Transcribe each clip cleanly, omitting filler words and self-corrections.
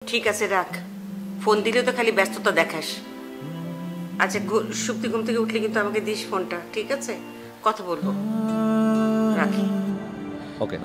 ঠিক আছে রাখ, ফোন দিলে তো খালি ব্যস্ততা দেখাস। আচ্ছা সুপ্তি ঘুম থেকে উঠলে কিন্তু আমাকে দিস ফোনটা, ঠিক আছে? কথা বলবো, রাখি। ওকে।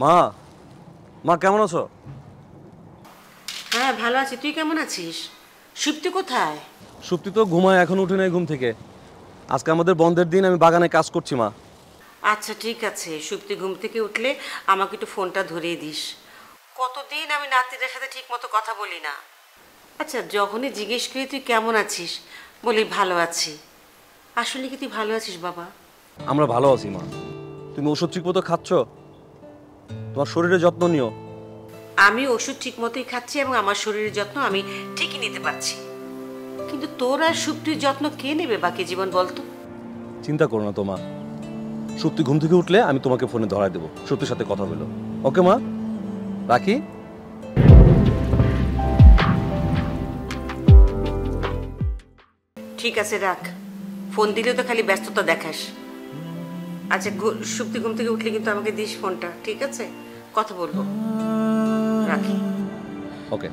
মা, মা কেমন আছো? হ্যাঁ ভালো আছি, তুই কেমন আছিস? সুপ্তি কোথায়? সুপ্তি তো ঘুমায়, এখন উঠে নাই ঘুম থেকে। আজকে আমাদের বন্ধের দিন, আমি বাগানে কাজ করছি মা। আচ্ছা ঠিক আছে, সুপ্তি ঘুম থেকে উঠলে আমাকে একটু ফোনটা ধরিয়ে দিস। কতদিন আমি নাতিদের সাথে ঠিক মতো কথা বলি না। আচ্ছা যখনই জিজ্ঞেস করি তুই কেমন আছিস, বলি ভালো আছি। আসলে কি তুই ভালো আছিস বাবা? আমরা ভালো আছি মা। তুমি ওষুধ ঠিক মতো খাচ্ছ? তোমার শরীরের যত্ন নিও। আমি ওষুধ ঠিক মতোই খাচ্ছি এবং আমার শরীরের যত্ন আমি ঠিকই নিতে পারছি, কিন্তু তোর আর সুপ্তির যত্ন কে নেবে বাকি জীবন বলতো? চিন্তা করো না তো মা, সুপ্তি ঘুম থেকে উঠলে আমি তোমাকে ফোনে ধরায় দেবো, সুপ্তির সাথে কথা বলো। ওকে মা, রাখি। ঠিক আছে রাখ, ফোন দিলে তো খালি ব্যস্ততা দেখাস। আচ্ছা সুপ্তি ঘুম থেকে উঠলে কিন্তু আমাকে দিস ফোনটা, ঠিক আছে? কথা বলবো, রাখি। ওকে।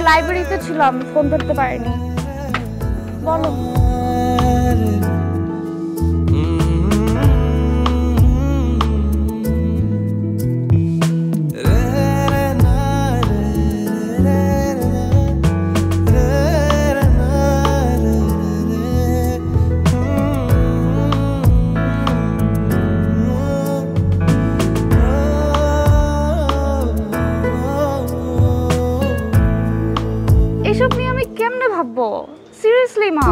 লাইব্রেরিতে ছিলাম, ফোন ধরতে পারিনি। বলো। এসব নিয়ে আমি কেমনে ভাববো? সিরিয়াসলি মা।